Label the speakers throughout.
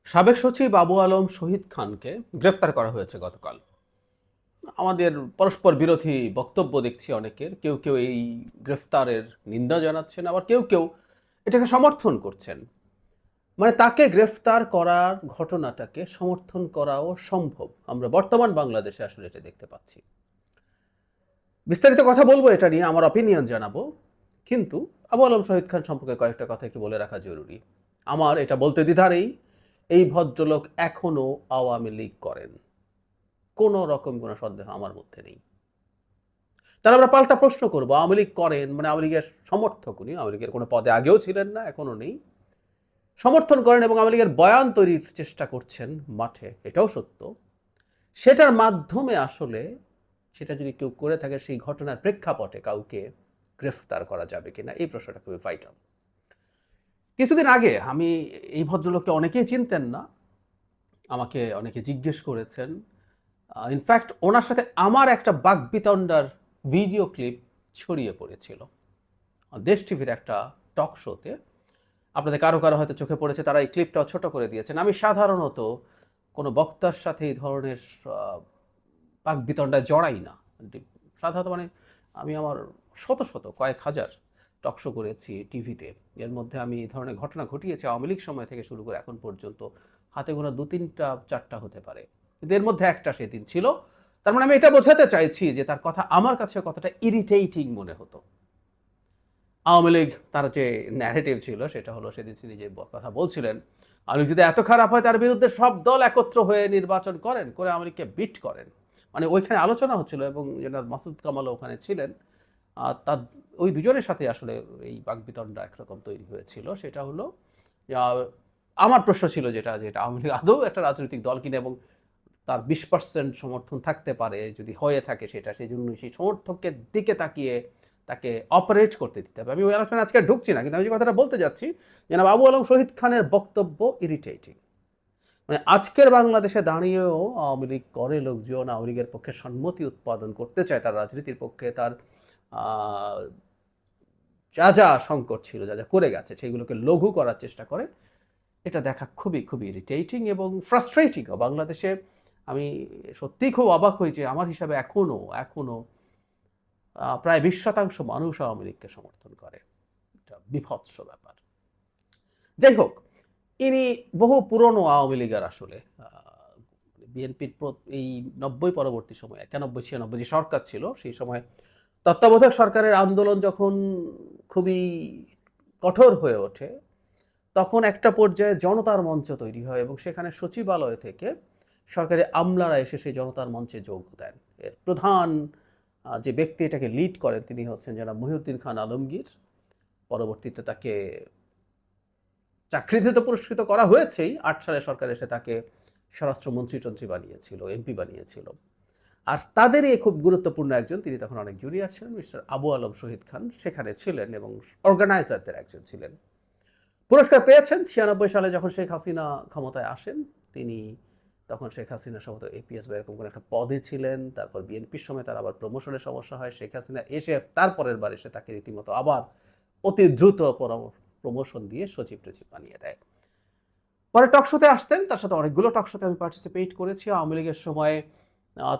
Speaker 1: সাবেক সচিব আবু আলম শহীদ খানকে গ্রেফতার করা হয়েছে গতকাল। আমাদের পরস্পর বিরোধী বক্তব্য দেখছি অনেকের। কেউ কেউ এই গ্রেফতারের নিন্দা জানাচ্ছেন, আবার কেউ কেউ এটাকে সমর্থন করছেন। মানে তাকে গ্রেফতার করার ঘটনাটাকে সমর্থন করাও সম্ভব। আমরা বর্তমান বাংলাদেশে আসলে এটা দেখতে পাচ্ছি। বিস্তারিত কথা বলবো, এটা নিয়ে আমার অপিনিয়ন জানাবো। কিন্তু আবু আলম শহীদ খান সম্পর্কে কয়েকটা কথা একটু বলে রাখা জরুরি। আমার এটা বলতে দ্বিধা নেই, এই ভদ্রলোক এখনো আওয়ামী লীগ করেন। কোনো রকম কোনো সন্দেহ আমার মধ্যে নেই। তাহলে আমরা পাল্টা প্রশ্ন করব, আওয়ামী লীগ করেন মানে আওয়ামী লীগের সমর্থক উনি, আওয়ামী লীগের কোনো পদে আগেও ছিলেন না, এখনো নেই। সমর্থন করেন এবং আওয়ামী লীগের বয়ান তৈরির চেষ্টা করছেন মাঠে, এটাও সত্য। সেটার মাধ্যমে আসলে সেটা যদি কেউ করে থাকে, সেই ঘটনার প্রেক্ষাপটে কাউকে গ্রেফতার করা যাবে কিনা, এই প্রশ্নটা খুবই ভাইটাল। কিছুদিন আগে আমি এই ভদ্রলোককে অনেকেই চিনতেন না, আমাকে অনেকে জিজ্ঞেস করেছেন। ইনফ্যাক্ট ওনার সাথে আমার একটা বাকবিতণ্ডার ভিডিও ক্লিপ ছড়িয়ে পড়েছিল দেশ টিভির একটা টক শোতে। আপনাদের কারো কারো হয়তো চোখে পড়েছে, তারা এই ক্লিপটাও ছোট করে দিয়েছেন। আমি সাধারণত কোনো বক্তার সাথে এই ধরনের বাকবিতণ্ডায় জড়াই না। সাধারণত মানে আমি আমার শত শত কয়েক হাজার টক শো করেছি টিভিতে। এর মধ্যে আমি এই ধরনের ঘটনা ঘটিয়েছি আওয়ামী লীগ সময় থেকে শুরু করে এখন পর্যন্ত হাতে গোনা ২-৩টা ৪টা হতে পারে, কিন্তু এর মধ্যে একটা সেদিন ছিল। তার মানে আমি এটা বোঝাতে চাইছি যে তার কথা আমার কাছে কতটা ইরিটেটিং মনে হতো। আওয়ামী লীগ তার যে ন্যারেটিভ ছিল সেটা হলো, সেদিন তিনি যে কথা বলছিলেন, আওয়ামী লীগ যদি এত খারাপ হয় তার বিরুদ্ধে সব দল একত্র হয়ে নির্বাচন করেন, করে আওয়ামী লীগকে বিট করেন। মানে ওইখানে আলোচনা হচ্ছিল এবং জেনারেল মাসুদ কামালও ওখানে ছিলেন। তার ওই দুজনের সাথে আসলে এই বাকবিতণ্ডা একরকম তৈরি হয়েছিল। সেটা হলো যে আমার প্রশ্ন ছিল যেটা যেটা আওয়ামী লীগ আদৌ একটা রাজনৈতিক দল কিনা, এবং তার ২০% সমর্থন থাকতে পারে, যদি হয়ে থাকে সেটা, সেই জন্য সেই সমর্থকের দিকে তাকিয়ে তাকে অপারেট করতে দিতে হবে। আমি ওই আলোচনা আজকে ঢুকছি না, কিন্তু আমি যে কথাটা বলতে যাচ্ছি, জনাব আবু আলম শহীদ খানের বক্তব্য ইরিটেটিং। মানে আজকের বাংলাদেশে দাঁড়িয়েও আওয়ামী লীগ করে লোকজন আওয়ামী লীগের পক্ষে সম্মতি উৎপাদন করতে চায়, তার রাজনীতির পক্ষে তার যা যা সংকট ছিল, যা যা করে গেছে সেগুলোকে লঘু করার চেষ্টা করে। এটা দেখা খুবই খুবই ইরিটেটিং এবং ফ্রাস্ট্রেটিংও বাংলাদেশে। আমি সত্যিই খুব অবাক হই যে আমার হিসাবে এখনো এখনো প্রায় ২০% মানুষ আওয়ামী লীগকে সমর্থন করে। এটা বিভৎস ব্যাপার। যাই হোক, ইনি বহু পুরনো আওয়ামী লীগের আসলে। বিএনপির এই ৯০ পরবর্তী সময়ে ৯১-৯৬ যে সরকার ছিল, সেই সময় তত্ত্বাবধায়ক সরকারের আন্দোলন যখন খুবই কঠোর হয়ে ওঠে, তখন একটা পর্যায়ে জনতার মঞ্চ তৈরি হয় এবং সেখানে সচিবালয় থেকে সরকারি আমলারা এসে সেই জনতার মঞ্চে যোগ দেন। এর প্রধান যে ব্যক্তি এটাকে লিড করেন তিনি হচ্ছেন জনাব মহিউদ্দিন খান আলমগীর। পরবর্তীতে তাকে চাকরিতে তো পুরস্কৃত করা হয়েছেই, ৮ সালে সরকার এসে তাকে স্বরাষ্ট্রমন্ত্রী টন্ত্রী বানিয়েছিল, এমপি বানিয়েছিল। আর তাদেরই খুব গুরুত্বপূর্ণ একজন, তিনি তখন অনেক জুনিয়র ছিলেন, মিস্টার আবু আলম শহীদ খান সেখানে ছিলেন এবং অর্গানাইজারদের একজন ছিলেন। পুরস্কার পেয়েছেন ৯৬ সালে যখন শেখ হাসিনা ক্ষমতায় আসেন। তিনি তখন শেখ হাসিনা সম্ভবত এপিএস বা এরকম কোনো একটা পদে ছিলেন। তারপর বিএনপির সময় তার আবার প্রমোশনের সমস্যা হয়। শেখ হাসিনা এসে তারপরের বার এসে তাকে রীতিমতো আবার অতি দ্রুত প্রমোশন দিয়ে সচিব টচিব বানিয়ে দেয়। পরে টকশোতে আসতেন, তার সাথে অনেকগুলো টকশোতে আমি পার্টিসিপেট করেছি আওয়ামী লীগের সময়।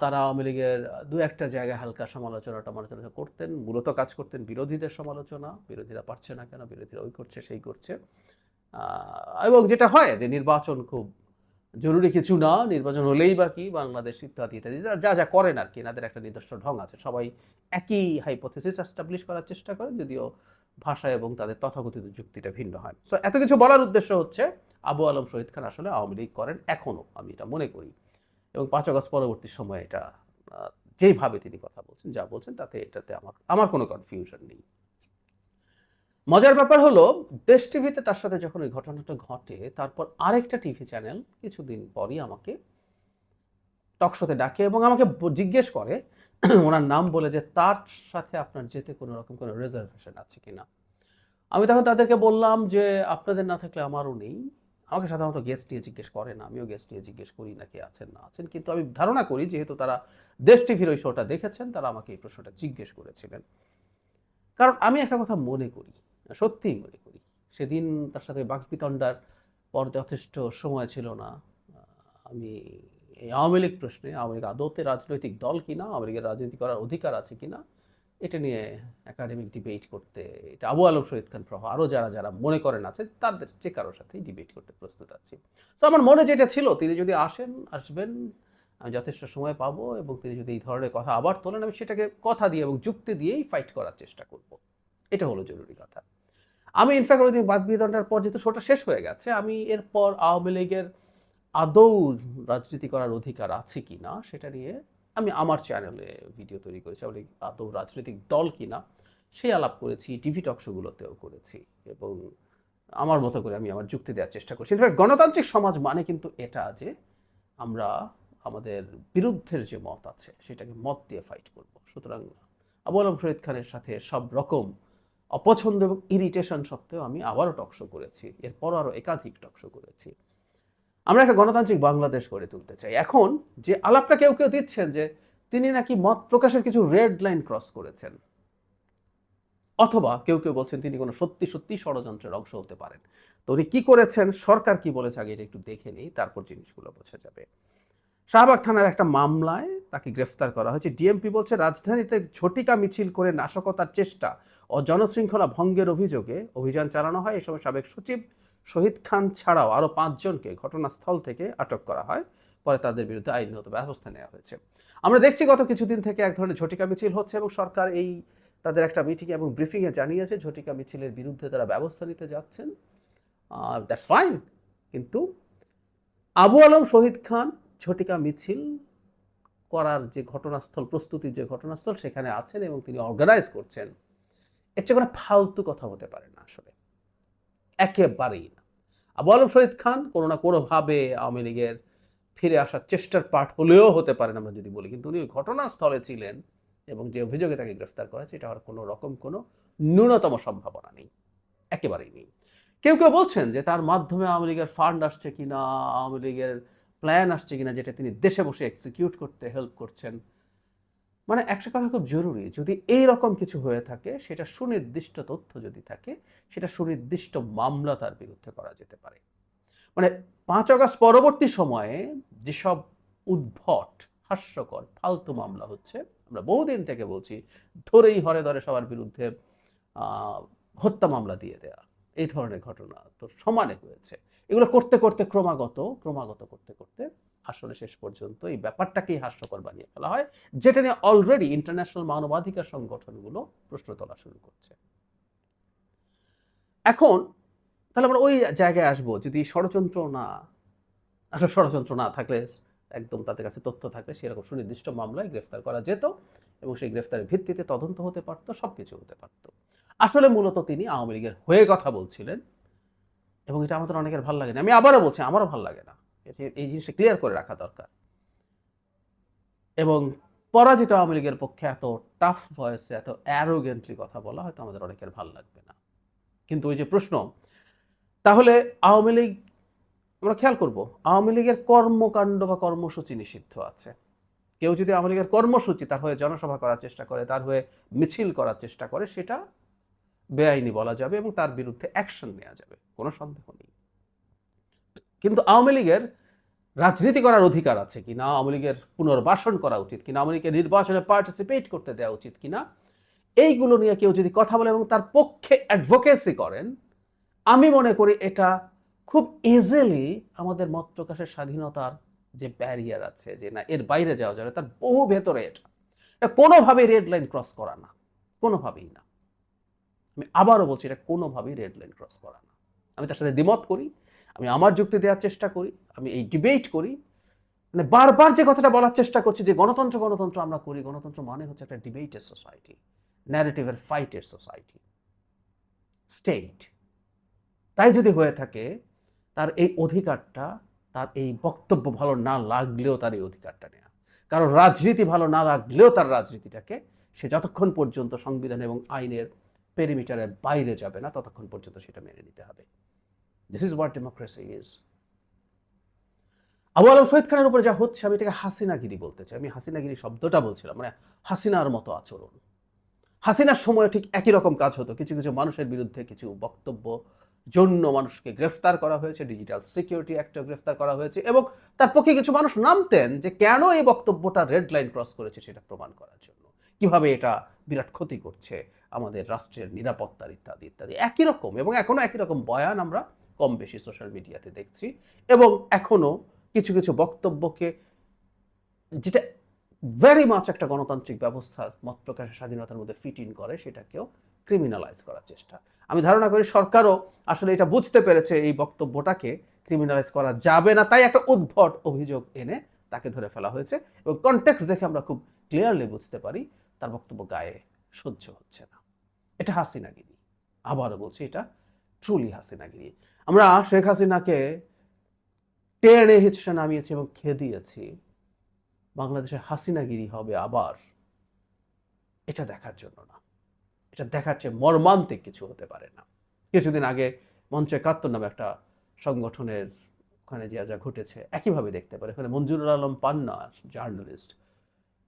Speaker 1: তারা আওয়ামী লীগের দু একটা জায়গায় হালকা সমালোচনা টমালোচনা করতেন, মূলত কাজ করতেন বিরোধীদের সমালোচনা, বিরোধীরা পারছে না কেন, বিরোধীরা ওই করছে সেই করছে। এবং যেটা হয় যে নির্বাচন খুব জরুরি কিছু না, নির্বাচন হলেই বা কি, বাংলাদেশ ইত্যাদি ইত্যাদি যা যা করেন আর কি, এনাদের একটা নির্দিষ্ট ঢং আছে। সবাই একই হাইপোথেসিস এস্টাবলিশ করার চেষ্টা করেন, যদিও ভাষা এবং তাদের তথাকথিত যুক্তিটা ভিন্ন হয়। সো এত কিছু বলার উদ্দেশ্য হচ্ছে, আবু আলম শহীদ খান আসলে আওয়ামী লীগ করেন এখনও, আমি এটা মনে করি। এবং ৫ আগস্ট পরবর্তী সময়ে এটা যেইভাবে তিনি কথা বলছেন, যা বলছেন, তাতে এটাতে আমার আমার কোনো কনফিউশন নেই। মজার ব্যাপার হলো, দেশ টিভিতে তার সাথে যখন ওই ঘটনাটা ঘটে, তারপর আরেকটা টিভি চ্যানেল কিছুদিন পরই আমাকে টক শোতে ডাকে এবং আমাকে জিজ্ঞেস করে ওনার নাম বলে যে তার সাথে আপনার যেতে কোনো রকম কোনো রিজার্ভেশন আছে কিনা। আমি তখন তাদেরকে বললাম যে আপনাদের না থাকলে আমারও নেই। আমাকে সাধারণত গেস্ট দিয়ে জিজ্ঞেস করে না, আমিও গেস্ট দিয়ে জিজ্ঞেস করি নাকি আছেন না আছেন, কিন্তু আমি ধারণা করি যেহেতু তারা দেশ টিভির ওই শোটা দেখেছেন, তারা আমাকে এই প্রশ্নটা জিজ্ঞেস করেছিলেন। কারণ আমি একটা কথা মনে করি, সত্যিই মনে করি, সেদিন তার সাথে বাকবিতণ্ডার যথেষ্ট সময় ছিল না। আমি এই আওয়ামী লীগ প্রশ্নে, আওয়ামী লীগ আদৌতে রাজনৈতিক দল কিনা, আওয়ামী লীগের রাজনীতি করার অধিকার আছে কিনা, এটা নিয়ে একাডেমিক ডিবেট করতে, এটা আবু আলম শহীদ খান সহ আরও যারা যারা মনে করেন আছে তাদের যে কারোর সাথেই ডিবেট করতে প্রস্তুত আছি। সো আমার মনে যেটা ছিল, তিনি যদি আসবেন, আমি যথেষ্ট সময় পাবো, এবং তিনি যদি এই ধরনের কথা আবার তোলেন, আমি সেটাকে কথা দিয়ে এবং যুক্তি দিয়েই ফাইট করার চেষ্টা করব। এটা হলো জরুরি কথা। আমি ইনফ্যাক্ট ওই দিন বাদ বিতরণটার পর যেহেতু শোটা শেষ হয়ে গেছে, আমি এরপর আওয়ামী লীগের আদৌ রাজনীতি করার অধিকার আছে কি না সেটা নিয়ে আমি আমার চ্যানেলে ভিডিও তৈরি করেছি। আওয়ামী লীগ আদৌ রাজনৈতিক দল কিনা সেই আলাপ করেছি, টিভি টকশোগুলোতেও করেছি, এবং আমার মতো করে আমি আমার যুক্তি দেওয়ার চেষ্টা করছি। ইনফ্যাক্ট গণতান্ত্রিক সমাজ মানে কিন্তু এটা যে আমরা আমাদের বিরুদ্ধের যে মত আছে সেটাকে মত দিয়ে ফাইট করব। সুতরাং আবু আলম শহীদ খানের সাথে সব রকম অপছন্দ এবং ইরিটেশন সত্ত্বেও আমি আবারও টকশো করেছি, এরপর আরও একাধিক টকশো করেছি। আমরা একটা গণতান্ত্রিক বাংলাদেশ গড়ে তুলতে চাই। এখন যে আলাপটা কেউ কেউ দিচ্ছেন যে তিনি নাকি মত প্রকাশের কিছু রেড লাইন ক্রস করেছেন, অথবা কেউ কেউ বলছেন তিনি কোনো সত্যি সত্যি ষড়যন্ত্রের অংশ হতে পারেন। তো উনি কি করেছেন, সরকার কি বলেছে, আগে এটা একটু দেখে নেই, তারপর জিনিসগুলো বোঝা যাবে। শাহবাগ থানার একটা মামলায় তাকে গ্রেফতার করা হয়েছে। ডিএমপি বলছে রাজধানীতে ঝটিকা মিছিল করে নাশকতার চেষ্টা ও জনশৃঙ্খলা ভঙ্গের অভিযোগে অভিযান চালানো হয়। এই সময় সাবেক সচিব শহীদ খান ছাড়াও আরও 5 জনকে ঘটনাস্থল থেকে আটক করা হয়। পরে তাদের বিরুদ্ধে আইনগত ব্যবস্থা নেওয়া হয়েছে। আমরা দেখছি গত কিছুদিন থেকে এক ধরনের ঝটিকা মিছিল হচ্ছে, এবং সরকার এই তাদের একটা মিটিং এবং ব্রিফিংয়ে জানিয়েছে ঝটিকা মিছিলের বিরুদ্ধে তারা ব্যবস্থা নিতে যাচ্ছেন। দ্যাটস ফাইন, কিন্তু আবু আলম শহীদ খান ঝটিকা মিছিল করার যে ঘটনাস্থল, প্রস্তুতির যে ঘটনাস্থল, সেখানে আছেন এবং তিনি অর্গানাইজ করছেন। এর চেয়ে কোনো ফালতু কথা হতে পারে না, আসলে একেবারেই না। আবু আলম শহীদ খান কোনো না কোনোভাবে আওয়ামী লীগের ফিরে আসার চেষ্টার পার্ট হলেও হতে পারেন আমরা যদি বলি, কিন্তু উনি ওই ঘটনাস্থলে ছিলেন এবং যে অভিযোগে তাকে গ্রেফতার করা হয়েছে এটা হওয়ার কোনো রকম কোনো ন্যূনতম সম্ভাবনা নেই, একেবারেই নেই। কেউ কেউ বলছেন যে তার মাধ্যমে আওয়ামী লীগের ফান্ড আসছে কিনা, আওয়ামী লীগের প্ল্যান আসছে কিনা, যেটা তিনি দেশে বসে এক্সিকিউট করতে হেল্প করছেন। মানে একটা কথা খুব জরুরি, যদি এই রকম কিছু হয়ে থাকে, সেটা সুনির্দিষ্ট তথ্য যদি থাকে, সেটা সুনির্দিষ্ট মামলা তার বিরুদ্ধে করা যেতে পারে। মানে 5 আগস্ট পরবর্তী সময়ে যেসব উদ্ভট, হাস্যকর, ফালতু মামলা হচ্ছে, আমরা বহুদিন থেকে বলছি, ধরেই হরে ধরে সবার বিরুদ্ধে হত্যা মামলা দিয়ে দেয়া, এই ধরনের ঘটনা তো সমানে হয়েছে। এগুলো করতে করতে ক্রমাগত করতে করতে আসলে শেষ পর্যন্ত এই ব্যাপারটাকেই হাস্যকর বানিয়ে ফেলা হয়, যেটা নিয়ে অলরেডি ইন্টারন্যাশনাল মানবাধিকার সংগঠনগুলো প্রশ্ন তোলা শুরু করছে। এখন তাহলে আমরা ওই জায়গায় আসবো, যদি ষড়যন্ত্র না থাকলে, একদম তাদের কাছে তথ্য থাকলে সেরকম সুনির্দিষ্ট মামলায় গ্রেফতার করা যেত, এবং সেই গ্রেফতারের ভিত্তিতে তদন্ত হতে পারত, সবকিছু হতে পারত। আসলে মূলত তিনি আওয়ামী লীগের হয়ে কথা বলছিলেন, এবং এটা আমাদের অনেকের ভালো লাগে না। আমি আবারও বলছি, আমারও ভালো লাগে না, এই জিনিসটা ক্লিয়ার করে রাখা দরকার। এবং পরাজিত আওয়ামী লীগের পক্ষে এত টাফ ভয়েসে, এত অ্যারোগেন্টলি কথা বলা হয়তো আমাদের অনেকের ভালো লাগবে না। কিন্তু ওই যে প্রশ্ন, তাহলে আওয়ামী লীগ, আমরা খেয়াল করব, আওয়ামী লীগের কর্মকাণ্ড বা কর্মসূচি নিষিদ্ধ আছে। কেউ যদি আওয়ামী লীগের কর্মসূচি, তার হয়ে জনসভা করার চেষ্টা করে, তার হয়ে মিছিল করার চেষ্টা করে, সেটা বেআইনি বলা যাবে এবং তার বিরুদ্ধে অ্যাকশন নেওয়া যাবে, কোনো সন্দেহ নেই। কিন্তু আওয়ামী লীগের রাজনীতি করার অধিকার আছে কিনা, আওয়ামী লীগের পুনর্বাসন করা উচিত কিনা, আওয়ামী লীগের নির্বাচনে পার্টিসিপেট করতে দেওয়া উচিত কিনা, এইগুলো নিয়ে কেউ যদি কথা বলে এবং তার পক্ষে অ্যাডভোকেসি করেন, আমি মনে করি এটা খুব ইজিলি আমাদের মত প্রকাশের স্বাধীনতার যে ব্যারিয়ার আছে, যে না এর বাইরে যাওয়া যাবে, তার বহু ভেতরে এটা কোনোভাবেই রেড লাইন ক্রস করা না, কোনোভাবেই না। আমি আবারও বলছি, এটা কোনোভাবেই রেড লাইন ক্রস করা না। আমি তার সাথে দ্বিমত করি, আমি আমার যুক্তি দেওয়ার চেষ্টা করি, আমি এই ডিবেট করি, মানে বারবার যে কথাটা বলার চেষ্টা করছি যে গণতন্ত্র আমরা করি, গণতন্ত্র মানে হচ্ছে একটা ডিবেটের সোসাইটি, ন্যারেটিভের ফাইটের সোসাইটি, স্টেট। তাই যদি হয়ে থাকে, তার এই অধিকারটা, তার এই বক্তব্য ভালো না লাগলেও তার এই অধিকারটা নেওয়া, কারণ রাজনীতি ভালো না লাগলেও তার রাজনীতিটাকে সে যতক্ষণ পর্যন্ত সংবিধান এবং আইনের পেরিমিটারের বাইরে যাবে না, ততক্ষণ পর্যন্ত সেটা মেনে নিতে হবে। This is what democracy is. Abu Alam Shahid খানের উপরে যা হচ্ছে, আমি এটাকে হাসিনাগিরি বলতে চাই। আমি হাসিনাগিরি শব্দটা বলছিলাম, মানে হাসিনার মতো আচরণ। হাসিনার সময় ঠিক একই রকম কাজ হতো, কিছু কিছু মানুষের বিরুদ্ধে কিছু বক্তব্য জন্য মানুষকে গ্রেফতার করা হয়েছে, ডিজিটাল সিকিউরিটি অ্যাক্টে গ্রেফতার করা হয়েছে, এবং তার পক্ষে কিছু মানুষ নামতেন যে কেন এই বক্তব্যটা রেড লাইন ক্রস করেছে সেটা প্রমাণ করার জন্য, কিভাবে এটা বিরাট ক্ষতি করছে আমাদের রাষ্ট্রের নিরাপত্তার ইত্যাদি ইত্যাদি। একই রকম এবং এখনো একই রকম বয়ান আমরা কম বেশি সোশ্যাল মিডিয়াতে দেখছি, এবং এখনো কিছু কিছু বক্তব্যকে, যেটা ভেরি মাচ একটা গণতান্ত্রিক ব্যবস্থার মত প্রকাশের স্বাধীনতার মধ্যে ফিট ইন করে, সেটাকেও ক্রিমিনালাইজ করার চেষ্টা। আমি ধারণা করি সরকারও আসলে এটা বুঝতে পেরেছে এই বক্তব্যটাকে ক্রিমিনালাইজ করা যাবে না, তাই একটা উদ্ভট অভিযোগ এনে তাকে ধরে ফেলা হয়েছে, এবং কনটেক্সট দেখে আমরা খুব ক্লিয়ারলি বুঝতে পারি তার বক্তব্য গায়ে সহ্য হচ্ছে না। এটা হাসিনাগিরি, আবারও বলছি, এটা ট্রুলি হাসিনাগিরি। আমরা শেখ হাসিনাকে টেনে হিচড়ে নামিয়েছি এবং খেদিয়েছি, বাংলাদেশে হাসিনাগিরি হবে আবার, এটা দেখার জন্য না। এটা দেখার চেয়ে মর্মান্তিক কিছু হতে পারে না। কিছুদিন আগে মঞ্চ ৭১ নামে একটা সংগঠনের ওখানে যা ঘটেছে একইভাবে দেখতে পারে। এখানে মঞ্জুরুল আলম পান্না, জার্নালিস্ট,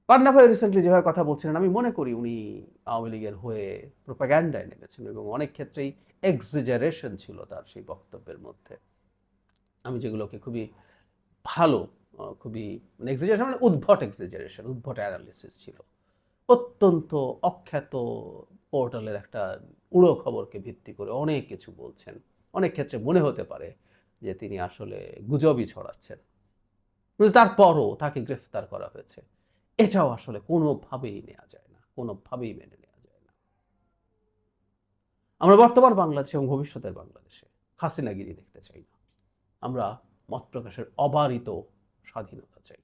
Speaker 1: পান্না ভাই রিসেন্টলি যেভাবে কথা বলছিলেন, আমি মনে করি উনি আওয়ামী লীগের হয়ে প্রোপাগ্যান্ডায় নেমেছেন, এবং অনেক ক্ষেত্রেই এক্সিজারেশন ছিল তার সেই বক্তব্যের মধ্যে। আমি যেগুলোকে খুবই ভালো, খুবই মানে এক্সিজারেশন মানে উদ্ভট এক্সিজারেশন, উদ্ভট অ্যানালিসিস ছিল। অত্যন্ত অখ্যাত পোর্টালের একটা উড়ো খবরকে ভিত্তি করে অনেক কিছু বলছেন। অনেক ক্ষেত্রে মনে হতে পারে যে তিনি আসলে গুজবই ছড়াচ্ছেন, কিন্তু তারপরও তাকে গ্রেফতার করা হয়েছে। এটাও আসলে কোনোভাবেই নেওয়া যায় না, কোনোভাবেই মেনে নেওয়া যায় না। আমরা বর্তমান বাংলাদেশে এবং ভবিষ্যতের বাংলাদেশে হাসিনাগিরি দেখতে চাই না। আমরা মত প্রকাশের অবারিত স্বাধীনতা চাই।